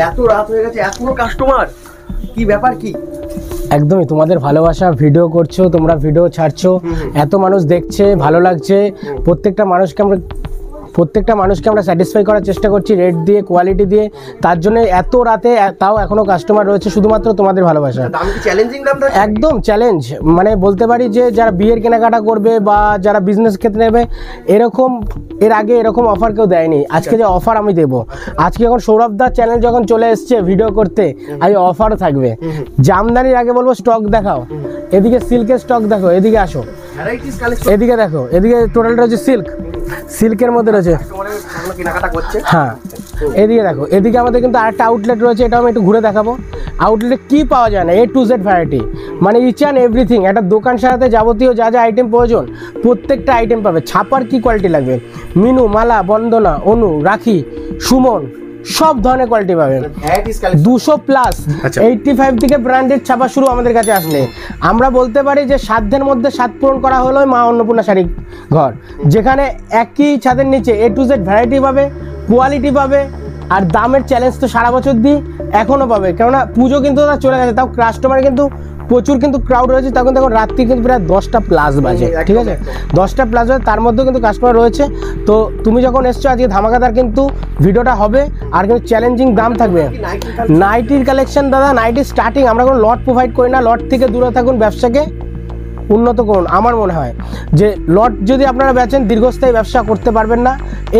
এত রাত হয়ে গেছে এখনো কাস্টমার, কি ব্যাপার কি? একদমই তোমাদের ভালোবাসা, ভিডিও করছো তোমরা, ভিডিও ছাড়ছো, এত মানুষ দেখছে, ভালো লাগছে। প্রত্যেকটা মানুষকে আমরা স্যাটিসফাই করার চেষ্টা করছি রেট দিয়ে, কোয়ালিটি দিয়ে। তার জন্য এত রাতে তাও এখনো কাস্টমার রয়েছে, শুধুমাত্র তোমাদের ভালোবাসা। দাম কি চ্যালেঞ্জিং দাম? একদম চ্যালেঞ্জ, মানে বলতে পারি যে যারা বিয়ের কেনাকাটা করবে বা যারা বিজনেস ক্ষেত্রে নেবে, এর আগে এরকম অফার কেউ দেয়নি। আজকে যে অফার আমি দেবো, আজকে যখন সৌরভ দার চ্যানেল যখন চলে এসছে ভিডিও করতে, আজ অফারও থাকবে। জামদানির আগে বলবো স্টক দেখাও, এদিকে সিল্কের স্টক দেখো, এদিকে আসো, এদিকে দেখো, এদিকে টোটালটা হচ্ছে সিল্কের মধ্যে রয়েছে। হ্যাঁ, এদিকে দেখো, এদিকে আমাদের কিন্তু আরেকটা আউটলেট রয়েছে, এটা আমি একটু ঘুরে দেখাবো। আউটলেটে কি পাওয়া যায় না, A to Z ভ্যারাইটি, মানে ইচ অ্যান্ড এভরিথিং। একটা দোকান সাজাতে যাবতীয় যা যা আইটেম প্রয়োজন প্রত্যেকটা আইটেম পাবে। ছাপার কি কোয়ালিটি লাগবে, মিনু, মালা, বন্দনা, অনু, রাখি, সুমন, সব ধরনের কোয়ালিটি পাবেন। 200+, 85 থেকে ব্র্যান্ডেড ছাপা শুরু আমাদের কাছে আসলে। আমরা বলতে পারি যে সাধ্যের মধ্যে স্বাদ পূরণ করা হলো মা অন্নপূর্ণা শাড়ি ঘর, যেখানে একই ছাদের নিচে A to Z ভ্যারাইটি পাবে, কোয়ালিটি পাবে, আর দামের চ্যালেঞ্জ তো সারা বছর দিই, এখনও পাবে। কেননা পুজো কিন্তু চলে গেছে, তাও কাস্টমার কিন্তু প্রচুর কিন্তু ক্রাউড রয়েছে। তখন রাত্রি কিন্তু প্রায় 10টা+ বাজে, ঠিক আছে, 10টা+ বাজে, তার মধ্যেও কিন্তু কাস্টমার রয়েছে। তো তুমি যখন এসছো আজকে ধামাকাদার কিন্তু ভিডিওটা হবে, আর কিন্তু চ্যালেঞ্জিং দাম থাকবে। নাইটির কালেকশন দাদা, নাইটির স্টার্টিং, আমরা কোনো লট প্রোভাইড করি না। লট থেকে দূরে থাকুন, ব্যবসাকে উন্নত করুন। আমার মনে হয় যে লট যদি আপনারা বেচেন দীর্ঘস্থায়ী ব্যবসা করতে পারবেন না।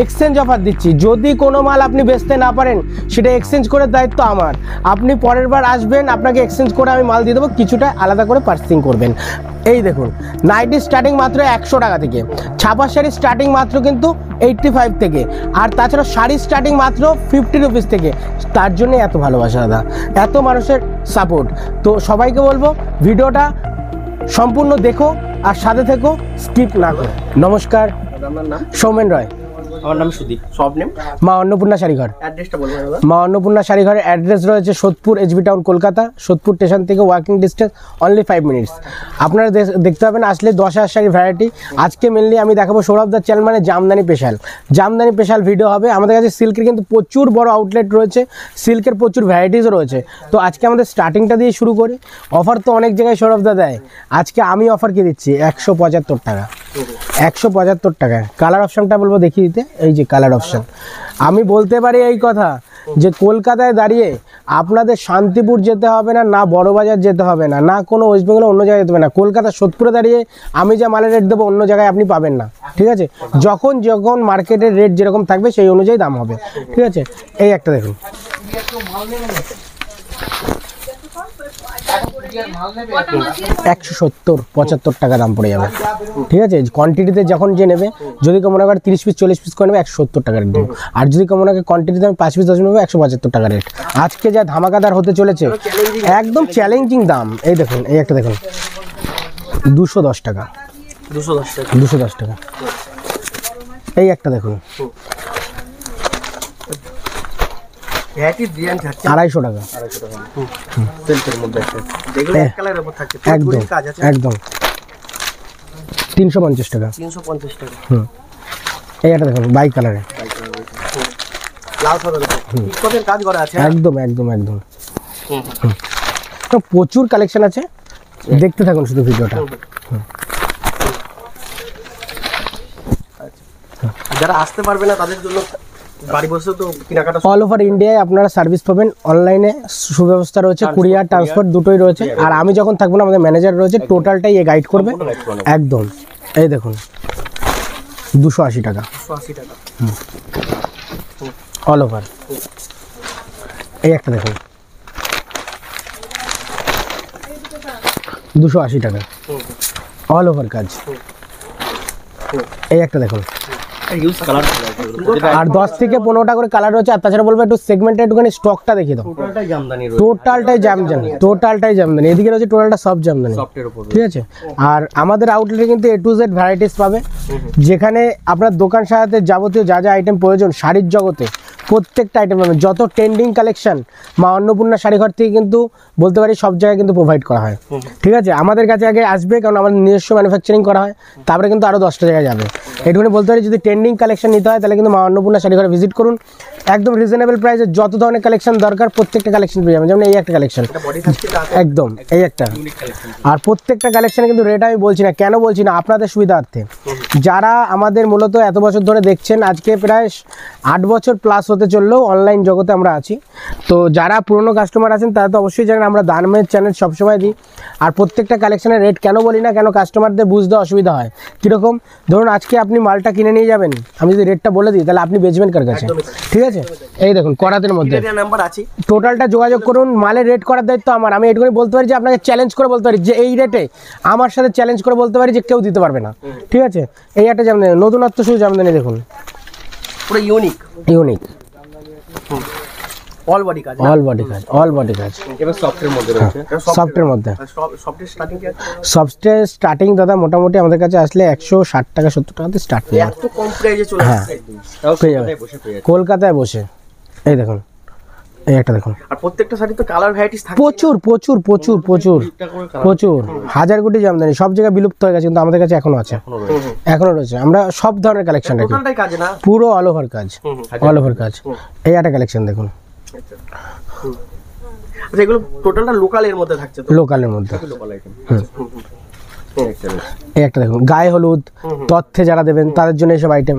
এক্সচেঞ্জ অফার দিচ্ছি, যদি কোনো মাল আপনি বেচতে না পারেন সেটা এক্সচেঞ্জ করে দায়িত্ব আমার। আপনি পরের বার আসবেন, আপনাকে এক্সচেঞ্জ করে আমি মাল দিয়ে দেবো, কিছুটা আলাদা করে পার্সিং করবেন। এই দেখুন, নাইটি স্টার্টিং মাত্র 100 টাকা থেকে, ছাপা শাড়ি স্টার্টিং মাত্র কিন্তু 85 থেকে, আর তাছাড়া শাড়ি স্টার্টিং মাত্র 50 রুপিস থেকে। তার জন্য এত ভালোবাসা দাদা, এত মানুষের সাপোর্ট। তো সবাইকে বলবো ভিডিওটা সম্পূর্ণ দেখো আর সাথে থেকো, স্কিপ না করো। নমস্কার, সৌমেন রয়। আমার নাম সুদীপ। সব নেম মা অন্নপূর্ণা শাড়িঘর। অ্যাড্রেসটা বলবেন দাদা? মা অন্নপূর্ণা শাড়িঘরের অ্যাড্রেস রয়েছে Sodepur, HB town, Kolkata. Sodepur station থেকে ওয়াকিং ডিস্টেন্স অনলি 5 মিনিটস। আপনারা দেখতে পাবেন আসলে 10,000 শাড়ি ভ্যারাইটি। আজকে মেনলি আমি দেখাবো সৌরভ দার চ্যানেল মানে জামদানি স্পেশাল ভিডিও হবে। আমাদের কাছে সিল্কের কিন্তু প্রচুর বড় আউটলেট রয়েছে, সিল্কের প্রচুর ভ্যারাইটিসও রয়েছে। তো আজকে আমাদের স্টার্টিংটা দিয়ে শুরু করি। অফার তো অনেক জায়গায় সৌরভ দা দেয়, আজকে আমি অফার কি দিচ্ছি 175 টাকা। 175 টাকা। কালার অপশানটা বলবো দেখিয়ে দিতে, এই যে কালার অপশান। আমি বলতে পারি এই কথা যে কলকাতায় দাঁড়িয়ে আপনাদের শান্তিপুর যেতে হবে না, না বড়বাজার যেতে হবে না, না কোনো ওয়েস্ট বেঙ্গলে অন্য জায়গায় যেতে হবে না। কলকাতা সোদপুরে দাঁড়িয়ে আমি যা মালের রেট দেবো অন্য জায়গায় আপনি পাবেন না, ঠিক আছে। যখন মার্কেটের রেট যেরকম থাকবে সেই অনুযায়ী দাম হবে, ঠিক আছে। এই একটা দেখুন, 170-75 টাকা দাম পড়ে যাবে, ঠিক আছে। কোয়ান্টিটিতে যখন যে নেবে, যদি কেউ মনে করে 30 পিস 40 পিস করে নেবে 170 টাকা রেট দেবো। আর যদি কেউ মনে করে কোয়ান্টিটিতে আমি 5 পিস 10 নেবো 175 টাকা রেট। আজকে যা ধামাকাদার হতে চলেছে, একদম চ্যালেঞ্জিং দাম। এই দেখুন, এই একটা দেখুন, 210 টাকা। 210 টাকা। এই একটা দেখুন, 250 টাকা। একদম 350 টাকা। এই একটা দেখুন, বাই কালারে, একদম। তো প্রচুর কালেকশন আছে, দেখতে থাকুন শুধু ভিডিওটা। যারা আসতে পারবে না তাদের জন্য বাড়ি বসে তো কেনাকাটা অল ওভার ইন্ডিয়ায় আপনারা সার্ভিস পাবেন। অনলাইনে সুব্যবস্থা রয়েছে, কুরিয়ার ট্রান্সপোর্ট দুটোই রয়েছে। আর আমি যখন থাকবো না, আমাদের ম্যানেজার রয়েছে, টোটালটাই এ গাইড করবে একদম। এই দেখুন, 280 টাকা অল ওভার। এই একটা দেখুন, 280 টাকা অল ওভার কাজ। এই একটা দেখুন, আর 10 থেকে 15টা করে কালার রয়েছে। আর তাছাড়া বলবো একটু সেগমেন্টে একটুখানি স্টকটা দেখিয়ে দাও। টোটালটাই জামদানি। এদিকে রয়েছে টোটালটা সব জামদানি, ঠিক আছে। আর আমাদের আউটলেটে কিন্তু A to Z ভ্যারাইটিস পাবে, যেখানে আপনার দোকান সাজাতে যাবতীয় যা যা আইটেম প্রয়োজন শাড়ির জগতে প্রত্যেকটা আইটেম পাবেন। যত ট্রেন্ডিং কালেকশন মা অন্নপূর্ণা শাড়িঘর থেকে কিন্তু বলতে পারি সব জায়গায় কিন্তু প্রোভাইড করা হয়, ঠিক আছে। আমাদের কাছে আগে আসবে, কারণ আমাদের নিজস্ব ম্যানুফ্যাকচারিং করা হয়, তারপরে কিন্তু আরও 10টা জায়গায় যাবে। এটুকুনি বলতে পারি যদি ট্রেন্ডিং কালেকশন নিতে হয় তাহলে কিন্তু মা অন্নপূর্ণা শাড়িঘরে ভিজিট করুন। একদম রিজনেবল প্রাইসে যত ধরনের কালেকশন দরকার প্রত্যেকটা কালেকশন পেয়ে যাবেন। যেমন এই একটা কালেকশন, এটা বডি থাকছে একদম এই একটা। Unique collection. আর প্রত্যেকটা কালেকশনে কিন্তু রেট আমি বলছি না, কেন বলছি না, আপনাদের সুবিধার্থে। যারা আমাদের মূলত এত বছর ধরে দেখছেন, আজকে প্রায় 8 বছর প্লাস হতে চললেও অনলাইন জগতে আমরা আছি। তো যারা পুরনো কাস্টমার আছেন তারা তো অবশ্যই জানেন আমরা দানমের চ্যানেল সবসময় দিই। আর প্রত্যেকটা কালেকশনের রেট কেন বলি না, কেন কাস্টমারদের বুঝতে অসুবিধা হয়। কীরকম ধরুন আজকে আপনি মালটা কিনে নিয়ে যাবেন, আমি যদি রেটটা বলে দিই তাহলে আপনি বেচবেন কার কাছে, ঠিক আছে? এই দেখুন করাতের মধ্যে নাম্বার আছে, টোটালটা যোগাযোগ করুন। মালের রেট করার দায়িত্ব আমার। আমি এটুকুনি বলতে পারি যে আপনাকে চ্যালেঞ্জ করে বলতে পারি যে এই রেটে আমার সাথে চ্যালেঞ্জ করে বলতে পারি যে কেউ দিতে পারবে না, ঠিক আছে? এই একটা জামদানি, নতুনত্ব শুধু জামদানি দেখুন, পুরো ইউনিক ইউনিক, অল বডি কাজ, অল বডি কাজ, অল বডি কাজ। এবার সফটের মধ্যে রয়েছে, সফটের মধ্যে, সফটের স্টার্টিং কি আছে? সফটের স্টার্টিং দাদা মোটামুটি আমাদের কাছে আসলে 160 টাকা 70 টাকাতে স্টার্ট পেয়ে যাবে। এত কম প্রাইসে চলে আসছে একদম, তাও পেয়ে যাবে বসে পেয়ে যাচ্ছে। কলকাতায় বসে। এই দেখুন, এই একটা দেখুন, আর প্রত্যেকটা শাড়ি তো কালার ভ্যারাইটিস থাকে প্রচুর প্রচুর প্রচুর প্রচুর প্রচুর, হাজার কোটি জামদানি, সব জায়গায় বিলুপ্ত হয়ে গেছে কিন্তু আমাদের কাছে এখনো আছে, এখনো রয়েছে। আমরা সব ধরনের কালেকশন রাখি, টোটালটাই কাজ না, পুরো অল ওভার কাজ, অল ওভার কাজ। এই একটা কালেকশন দেখুন, আচ্ছা এগুলো টোটালটা লোকাল এর মধ্যে থাকছে তো, লোকালের মধ্যে। Local item. এই একটা দেখুন, গায়ে হলুদ তথ্যে যারা দেবেন তাদের জন্য এইসব আইটেম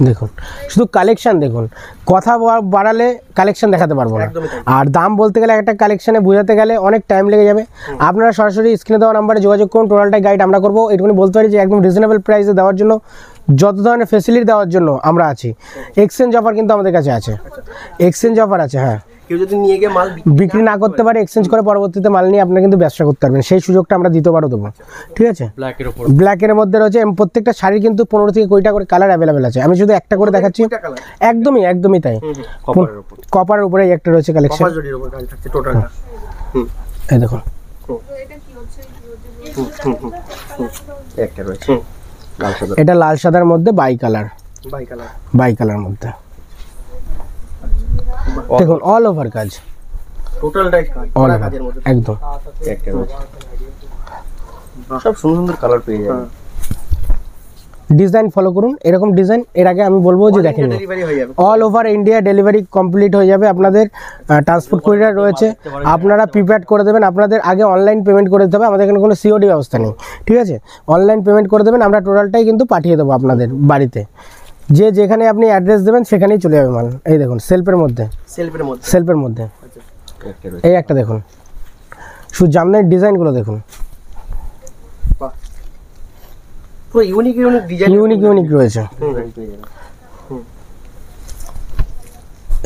দেখুন। শুধু কালেকশন দেখুন, কথা বাড়ালে কালেকশন দেখাতে পারবো না, একদমই তাই। আর দাম বলতে গেলে একটা কালেকশনে বোঝাতে গেলে অনেক টাইম লেগে যাবে। আপনারা সরাসরি স্ক্রিনে দেওয়া নাম্বারে যোগাযোগ করুন, টোটালটাই গাইড আমরা করবো। এটুকুনি বলতে পারি যে একদম রিজনেবল প্রাইসে দেওয়ার জন্য, যত ধরনের ফেসিলিটি দেওয়ার জন্য আমরা আছি। এক্সচেঞ্জ অফার কিন্তু আমাদের কাছে আছে, এক্সচেঞ্জ অফার আছে। হ্যাঁ, কেউ যদি নিয়ে গিয়ে মাল বিক্রি না করতে পারে, এক্সচেঞ্জ করে পরবর্তীতে মাল নিয়ে আপনারা কিন্তু ব্যবসা করতে পারবেন, সেই সুযোগটা আমরা দ্বিতীয়বারও দেবো, ঠিক আছে? ব্ল্যাকের উপর, ব্ল্যাকের মধ্যে রয়েছে প্রত্যেকটা শাড়ির কিন্তু 15 থেকে 20টা করে কালার অ্যাভেলেবেল আছে। আমি শুধু একটা করে দেখাচ্ছি, একদমই একদমই তাই। কপারের উপর, কপারের উপরে একটা রয়েছে কালেকশন, কপার জরির উপর কাজ থাকছে টোটালটা। এই দেখুন, একটা রয়েছে লাল সাদা, এটা লাল সাদার মধ্যে bicolour, bicolour, bicolour মধ্যে দেখুন, অল ওভার কাজ, টোটালটাই কাজ, অল পুরো ওভার কাজের মধ্যে একদম। একটা রয়েছে, সব সুন্দর সুন্দর কালার পেয়ে যাবেন। ডিজাইন ফলো করুন, এরকম ডিজাইন এর আগে আমি বলবো যে দেখেন, ডেলিভারি হয়ে যাবে, all over India delivery complete হয়ে যাবে। আপনাদের ট্রান্সপোর্ট কুরিয়ার রয়েছে, আপনারা প্রিপেড করে দেবেন। আপনাদের আগে অনলাইন পেমেন্ট করে দিতে হবে, আমাদের এখানে কোনো সিওডি ব্যবস্থা নেই, ঠিক আছে? অনলাইন পেমেন্ট করে দেবেন, আমরা টোটালটাই কিন্তু পাঠিয়ে দেবো আপনাদের বাড়িতে। যে যেখানে আপনি অ্যাড্রেস দেবেন সেখানেই চলে যাবে মাল। এই দেখুন সেলফের মধ্যে, সেলফের মধ্যে, সেলফের মধ্যে একটা রয়েছে, এই একটা দেখুন, শুধু জামদানির ডিজাইনগুলো দেখুন, বাহ পুরো unique unique design, unique unique রয়েছে। পেয়ে যাবেন।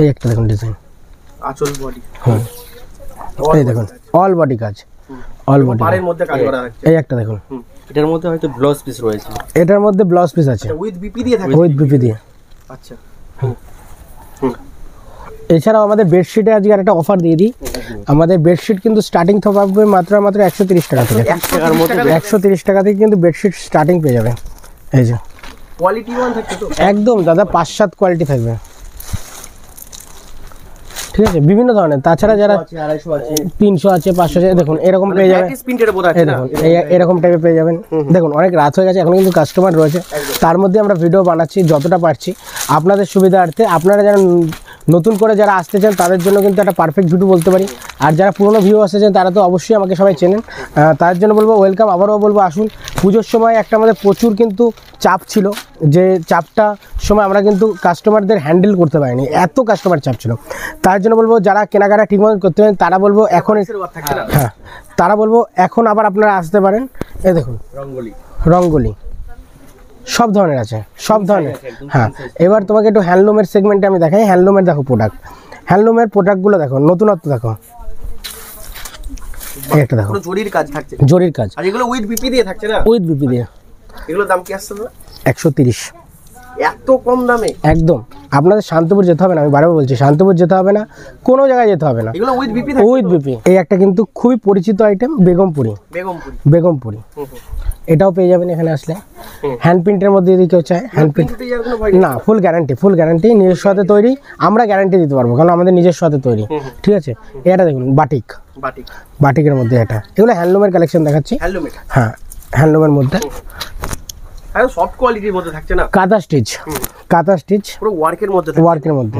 এই একটা দেখুন ডিজাইন, আঁচল বডি, এই দেখুন অল বডি কাজ, অল বডি। পাড়ের মধ্যে কাজ করা আছে, এই একটা দেখুন, এটার মধ্যে হয়তো ব্লাউজ পিস রয়েছে, এটার মধ্যে ব্লাউজ পিস আছে উইথ বিপি দিয়ে থাকে, উইথ বিপি দিয়ে। আচ্ছা এছাড়াও আমাদের বেডশিটে আজকে আরেকটা অফার দিয়ে দিই। আমাদের বেডশিট কিন্তু স্টার্টিং থাকবে মাত্র 130 টাকা থেকে, 130 টাকা থেকে কিন্তু বেডশিট স্টার্টিং পেয়ে যাবে। এই যে কোয়ালিটি ওয়ান থাকছে তো, একদম দাদা 5-7 কোয়ালিটি থাকবে, ঠিক আছে? বিভিন্ন ধরনের, তাছাড়া যারা 250 আছে, 300 আছে 500 আছে, দেখুন এরকম পেয়ে যাবেন। প্রিন্টের বোধ এই আছে না, দেখুন এরকম টাইপের পেয়ে যাবেন। দেখুন অনেক রাত হয়ে গেছে, এখন কিন্তু কাস্টমার রয়েছে, তার মধ্যে আমরা ভিডিও বানাচ্ছি যতটা পারছি আপনাদের সুবিধার্থে। আপনারা যারা নতুন করে যারা আসতে চান তাদের জন্য কিন্তু একটা পারফেক্ট ভিডিও বলতে পারি। আর যারা পুরনো ভিউ আসতেছেন তারা তো অবশ্যই আমাকে সবাই চেনেন, তার জন্য বলবো ওয়েলকাম। আবারও বলবো আসুন। পুজোর সময় একটা আমাদের প্রচুর কিন্তু চাপ ছিল, যে চাপটা সময় আমরা কিন্তু কাস্টমারদের হ্যান্ডেল করতে পারিনি, এত কাস্টমার চাপ ছিল। তার জন্য বলবো যারা কেনাকাটা ঠিকমতো করতে পারেন তারা বলবো এখন, হ্যাঁ তারা বলবো এখন আবার আপনারা আসতে পারেন। এই দেখুন রঙ্গোলি, রঙ্গোলি সব ধরনের আছে, সব ধরনের। হ্যাঁ এবার তোমাকে একটু হ্যান্ডলুমের সেগমেন্টে আমি দেখাই। হ্যান্ডলুমের দেখো প্রোডাক্ট, হ্যান্ডলুমের প্রোডাক্টগুলো দেখো, নতুনত্ব দেখো। এই একটা দেখো, পুরো জরির কাজ থাকছে, জরির কাজ, আর এগুলো উইথ বিপি দিয়ে থাকছে না, উইথ বিপি দিয়ে। এগুলো দাম কি আসছে না 130, এত কম দামে? একদম। আপনাদের শান্তপুর যেতে হবে না, আমি বারবার বলছি শান্তপুর যেতে হবে না, কোনো জায়গায় যেতে হবে না, এগুলো উইথ বিপি থাকছে, উইথ বিপি। এই একটা কিন্তু খুবই পরিচিত আইটেম, বেগমপুরি, বেগমপুরি, বেগমপুরি এটাও পেয়ে যাবেন এখানে আসলে। হ্যান্ড প্রিন্টের মধ্যে যদি কেউ চায়, হ্যান্ড প্রিন্ট কিন্তু যার কোনো ভয় না, ফুল গ্যারান্টি, ফুল গ্যারান্টি, নিজস্ব হাতে তৈরি, আমরা গ্যারান্টি দিতে পারবো কারণ আমাদের নিজস্ব হাতে তৈরি, ঠিক আছে? এটা দেখুন বাটিক, বাটিক, বাটিকের মধ্যে এটা, এগুলো হ্যান্ডলুমের কালেকশন দেখাচ্ছি। হ্যান্ডলুমের, হ্যাঁ হ্যান্ডলুমের মধ্যে আর সফট কোয়ালিটির মধ্যে থাকছে না, কাঁথা স্টিচ, কাঁথা স্টিচ পুরো ওয়ার্কের মধ্যে থাকছে। ওয়ার্কের মধ্যে।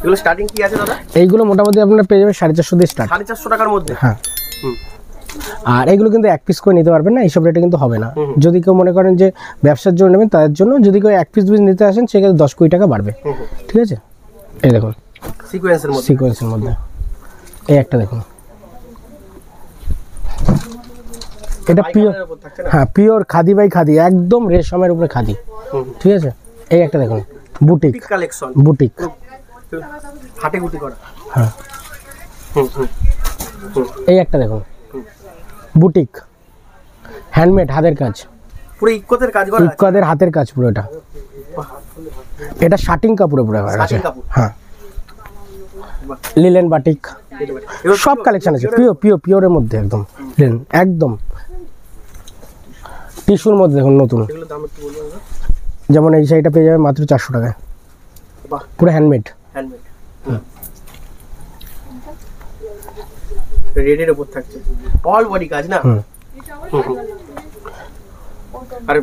এগুলো স্টার্টিং কি আছে দাদা? এইগুলো মোটামুটি আপনার পেয়ে যাবে 450 দিয়ে স্টার্ট। 450 টাকার মধ্যে? হ্যাঁ। হুম। আর এগুলো কিন্তু এক পিস করে নিতে পারবেন না, এইসব রেটে কিন্তু হবে না। যদি কেউ মনে করেন যে ব্যবসার জন্য নেবেন তাদের জন্য, যদি কেউ এক পিস নিতে আসেন সেক্ষেত্রে 10-20 টাকা বাড়বে। ঠিক আছে, এই দেখুন সিকোয়েন্সের মধ্যে, সিকোয়েন্সের মধ্যে এই একটা দেখুন, এটা পিওর, বাইকারের উপর থাকছে না? হ্যাঁ পিওর খাদি বাই খাদি, একদম রেশমের উপরে খাদি। ঠিক আছে, এই একটা দেখুন বুটিক বুটিক কালেকশন, বুটিক, হাটে গুটি করা। হ্যাঁ হুম হুম। এই একটা দেখুন বুটিক, হ্যান্ডমেড, হাতের কাজ, পুরো ইক্কোতের কাজ করা আছে। ইক্কাদের হাতের কাজ পুরো। এটা এটা শাটিং কাপড়ে পুরো হয়ে গেছে। শাটিং কাপড়। হ্যাঁ, বাহ। লিলেন বাটিক এগুলো সব কালেকশন আছে, পিওরের মধ্যে একদম লিলেন, একদম টিস্যুর মধ্যে দেখুন নতুন। এগুলো দাম একটু বলুন দাদা। যেমন এই শাড়িটা পেয়ে যাবে মাত্র 400 টাকায়, বাহ, পুরো হ্যান্ডমেড। হ্যান্ডমেড। রেডের উপর থাকছে, অল বডি কাজ না? হুম। হুম, হুম। আর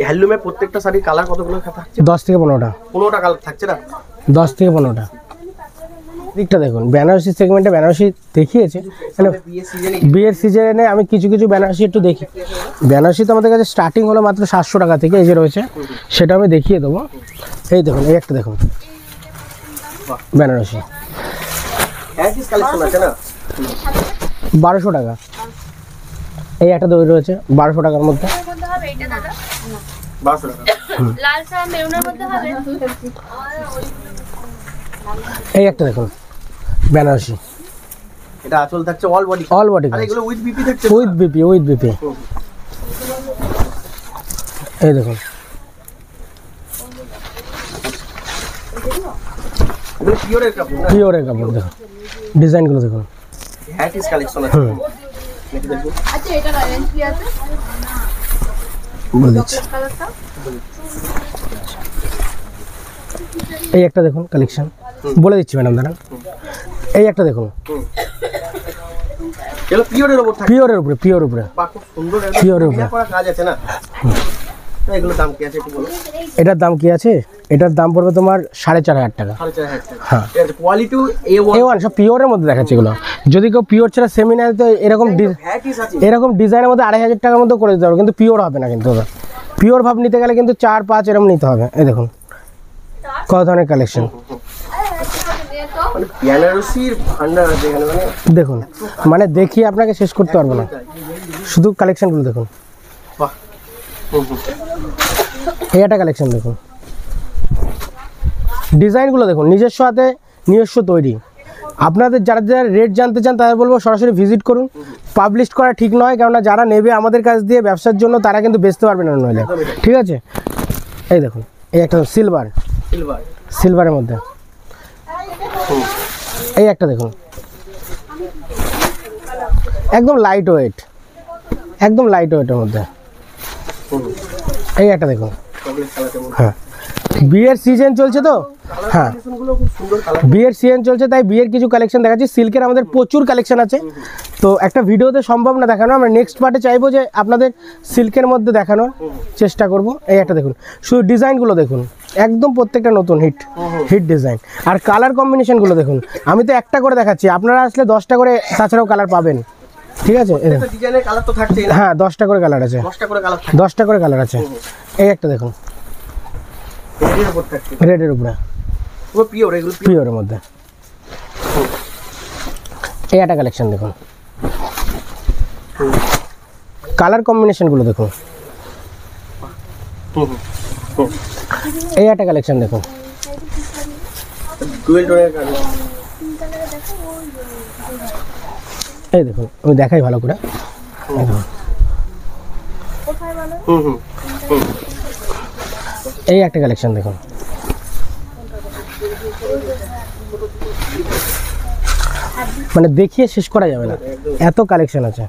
হ্যান্ডলুমের প্রত্যেকটা শাড়ির কালার কতগুলো থাকছে? 10 থেকে 15টা, 15টা কালার থাকছে না? 10 থেকে 15টা। দিকটা দেখুন, বেনারসি সেগমেন্টে বেনারসি দেখিয়েছে, মানে বিয়ে সিজনে বিয়ের সিজনে আমি কিছু কিছু বেনারসি একটু দেখি। বেনারসি তো আমাদের কাছে স্টার্টিং হলো মাত্র 700 টাকা থেকে, এই যে রয়েছে সেটা আমি দেখিয়ে দেবো। এই দেখুন, এই একটা দেখুন বেনারসি একই কালেকশন আছে না? 1200 টাকা। এই একটা দই রয়েছে 1200 টাকার মধ্যে। এর মধ্যে হবে এটা দাদা? 1200 টাকা। লাল ছাড়া মেরুনের মধ্যে হবে? এই একটা দেখুন বেনারসি, এটা আঁচল থাকছে অল বডি। অল বডি আর কাজ, এগুলো উইথ বিপি থাকছে? With BP, with BP. এই দেখুন এগুলো পিওরের কাপড় না? পিওরের কাপড়, দেখুন ডিজাইনগুলো দেখুন। হ্যাটিস কালেকশন আছে। হুম, আচ্ছা এটা রেঞ্জ কি আছে? বলে দিচ্ছি। কালারটা এই একটা দেখুন কালেকশন, বলে দিচ্ছি ম্যাডাম দাঁড়ান। এই একটা দেখুন এগুলো পিওরের উপর থাকে? পিওরের উপরে, পিওর উপরে, বাহ, খুব সুন্দর পিওরের উপরে। করা কাজ আছে না? এগুলো দাম কি আছে একটু বলো? এটার দাম কি আছে? এটার দাম পড়বে তোমার 4500 টাকা। 4500 টাকা। হ্যাঁ, এর কোয়ালিটিও A1 A1 সব পিওরের মধ্যে দেখাচ্ছে এগুলো। যদি কেউ পিওর ছাড়া সেমি নেয় তো এরকম হ্যাটিস আছে। এরকম ডিজাইনের মধ্যে 2500 টাকার মধ্যে করে দিতে হবে, কিন্তু পিওর হবে না। কিন্তু পিওর ভাব নিতে গেলে কিন্তু 4-5 এরকম নিতে হবে। এই দেখুন কত ধরনের কালেকশন, মানে বেনারসির ভান্ডার আছে এখানে, মানে দেখুন মানে দেখিয়ে আপনাকে শেষ করতে পারবো না, শুধু কালেকশনগুলো দেখুন। বাহ। হুম, হুম। এই একটা কালেকশন দেখুন, ডিজাইনগুলো দেখুন, নিজস্ব হাতে নিজস্ব তৈরি। আপনাদের যারা যারা রেট জানতে চান তাদের বলবো সরাসরি ভিজিট করুন। পাবলিশ করা ঠিক নয়, কেননা যারা নেবে আমাদের কাছ দিয়ে ব্যবসার জন্য তারা কিন্তু বেচতে পারবে না নইলে। ঠিক আছে, এই দেখুন এই একটা সিলভার, সিলভার। সিলভারের মধ্যে। এই একটা দেখুন একদম লাইট ওয়েট, একদম লাইট ওয়েটের মধ্যে। এই একটা দেখুন, চকলেট কালারের মধ্যে। হ্যাঁ বিয়ের সিজন চলছে তো, হ্যাঁ গুলো খুব সুন্দর কালার। বিয়ের সিজন চলছে তাই বিয়ের কিছু কালেকশন দেখাচ্ছি। সিল্কের আমাদের প্রচুর কালেকশন আছে, তো একটা ভিডিওতে সম্ভব না দেখানো। আমরা নেক্সট পার্টে চাইবো যে আপনাদের সিল্কের মধ্যে দেখানোর চেষ্টা করব। এই একটা দেখুন, শুধু ডিজাইনগুলো দেখুন, একদম প্রত্যেকটা নতুন হিট হিট ডিজাইন। আর কালার কম্বিনেশনগুলো দেখুন, আমি তো একটা করে দেখাচ্ছি, আপনারা আসলে 10টা করে তাছাড়াও কালার পাবেন। ঠিক আছে, এই দেখুন, ডিজাইনের কালার তো থাকছেই না? হ্যাঁ 10টা করে কালার আছে, 10টা করে কালার থাকে। 10টা করে কালার আছে। এই একটা দেখুন এর উপর থাকছে রেডের উপরে, পুরো পিওর, এগুলো পিওর। পিওরের মধ্যে। এই একটা কালেকশন দেখুন, কালার কম্বিনেশনগুলো দেখুন। এই একটা কালেকশন দেখুন, ডুয়েল টোনের কাজ। এই দেখুন আমি দেখাই ভালো করে। হুম হুম। এই একটা কালেকশন দেখুন, মানে দেখিয়ে শেষ করা যাবে না, এত কালেকশন আছে।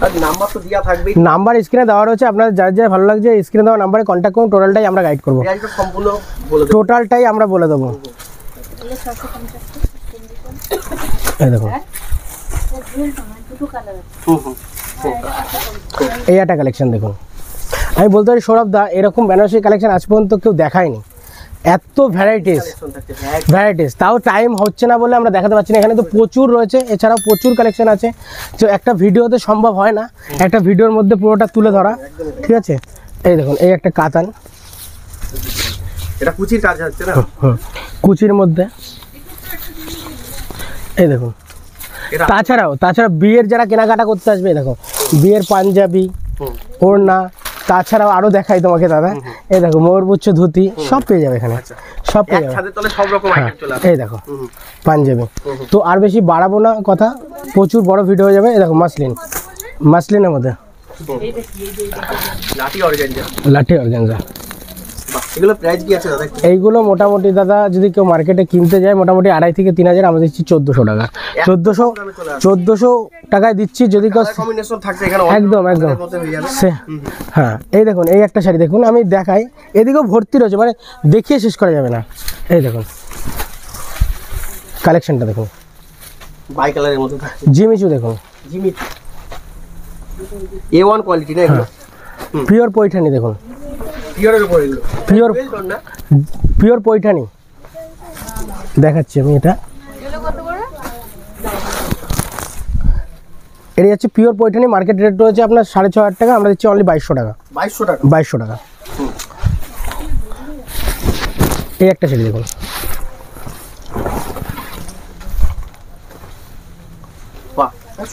আর নাম্বার তো দেওয়া থাকবেই। নাম্বার স্ক্রিনে দেওয়া রয়েছে, আপনাদের যার যার ভালো লাগছে স্ক্রিনে দেওয়া নাম্বারে কন্ট্যাক্ট করুন, টোটালটাই আমরা গাইড করবো, প্রাইসটা সম্পূর্ণ বলে দেবো। টোটালটাই আমরা বলে দেবো। এই দেখুন হুম হুম। এই একটা কালেকশন দেখুন। আমি বলতে পারি সৌরভ দা এরকম বেনারসি কালেকশন আজ পর্যন্ত কেউ দেখায়নি, এত ভ্যারাইটিস। তাও টাইম হচ্ছে না বলে আমরা দেখাতে পারছি না। এখানে তো প্রচুর রয়েছে, এছাড়াও প্রচুর কালেকশন আছে, তো একটা ভিডিওতে সম্ভব হয় না একটা ভিডিওর মধ্যে পুরোটা তুলে ধরা, ঠিক আছে। এই দেখুন এই একটা কাতান, এটা কুচির কাজ হচ্ছে না, কুচির মধ্যে। এই দেখুন তাছাড়াও বিয়ের যারা কেনাকাটা করতে আসবে, দেখো বিয়ের পাঞ্জাবি, ওড়না, তাছাড়াও আরো দেখাই তোমাকে দাদা, এই দেখো ময়ূরপুচ্ছ ধুতি সব পেয়ে যাবে এখানে, সব পেয়ে যাবে। এই দেখো পাঞ্জাবি। তো আর বেশি বাড়াবো না কথা, প্রচুর বড় ভিডিও হয়ে যাবে। এই দেখো মাসলিনের মধ্যে লাঠি অর্গানজা। এগুলো প্রাইস কি আছে দাদা? এইগুলো মোটামুটি দাদা যদি কেউ মার্কেটে কিনতে যায় মোটামুটি 2,500 থেকে 3,000, আমরা দিচ্ছি 1400 টাকা। 1400 টাকায় দিচ্ছি। যদি কেউ একদম হ্যাঁ। এই দেখুন এই একটা শাড়ি দেখুন, আমি দেখাই, এদিকেও ভর্তি রয়েছে, মানে দেখিয়ে শেষ করা যাবে না। এই দেখুন কালেকশনটা দেখুন, বাই কালারের মধ্যে জিমিচু দেখুন, A1 কোয়ালিটি না এগুলো, পিওর পৈঠানি দেখুন, পিওর পৈঠানি দেখাচ্ছি আমি। এটা হচ্ছে পিওর পৈঠানি, মার্কেট রেট রয়েছে আপনার 6,500 টাকা, আমরা দিচ্ছি অনলি 2200 টাকা। 2200 টাকা। এই একটা শাড়ি দেখুন,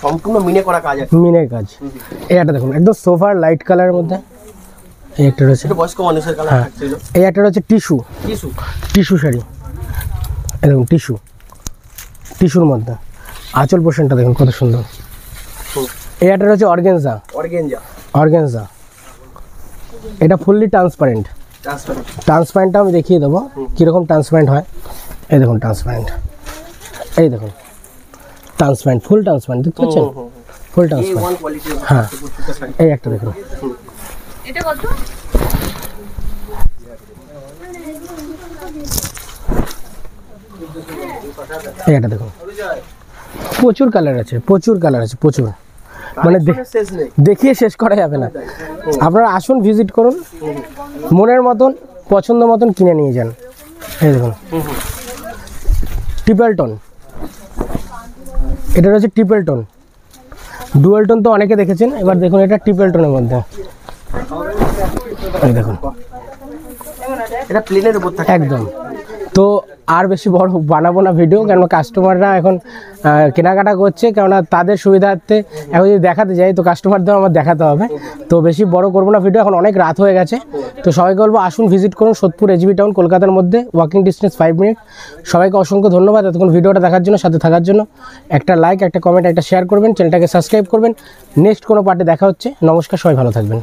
সম্পূর্ণ মিনে করা কাজ আছে, মিনের কাজ। এই একটা দেখুন একদম সোফার লাইট কালারের মধ্যে। এই একটা রয়েছে বয়স্ক মানুষের কালার থাকছে। এই একটা রয়েছে টিস্যু শাড়ি, এই দেখুন টিস্যুর মধ্যে আঁচল পোর্শনটা দেখুন কত সুন্দর। এই একটা রয়েছে অর্গেনজা, এটা ফুললি ট্রান্সপারেন্টটা আমি দেখিয়ে দেবো কীরকম ট্রান্সপারেন্ট হয়। এই দেখুন ট্রান্সপারেন্ট, এই দেখুন ট্রান্সপারেন্ট, ফুল ট্রান্সপারেন্ট, দেখতে পাচ্ছেন ফুল ট্রান্সপারেন্ট। হ্যাঁ এই একটা দেখুন, এটা কত? এই একটা দেখুন, প্রচুর কালার আছে, প্রচুর, মানে দেখিয়ে শেষ করা যাবে না। আপনারা আসুন, ভিজিট করুন, মনের মতন পছন্দ মতন কিনে নিয়ে যান। এই দেখুন ট্রিপল টোন, এটা রয়েছে ট্রিপল টোন, ডুয়াল টোন তো অনেকে দেখেছেন, এবার দেখুন এটা ট্রিপল টোনের মধ্যে। এই দেখুন এটা প্লেনের উপর থাকে একদম। তো আর বেশি বড় বানাবো না ভিডিও, কেন কাস্টমাররা এখন কেনাকাটা করছে, কেননা তাদের সুবিধার্থে এখন যদি দেখাতে যাই তো কাস্টমারদের আমার দেখাতে হবে। তো বেশি বড় করবো না ভিডিও, এখন অনেক রাত হয়ে গেছে। তো সবাইকে বলবো আসুন, ভিজিট করুন সোদপুর SGB টাউন, কলকাতার মধ্যে, ওয়াকিং ডিস্টেন্স 5 মিনিট। সবাইকে অসংখ্য ধন্যবাদ এতক্ষণ ভিডিওটা দেখার জন্য, সাথে থাকার জন্য। একটা লাইক, একটা কমেন্ট, একটা শেয়ার করবেন, চ্যানেলটাকে সাবস্ক্রাইব করবেন। নেক্সট কোনো পার্টে দেখা হচ্ছে। নমস্কার, সবাই ভালো থাকবেন।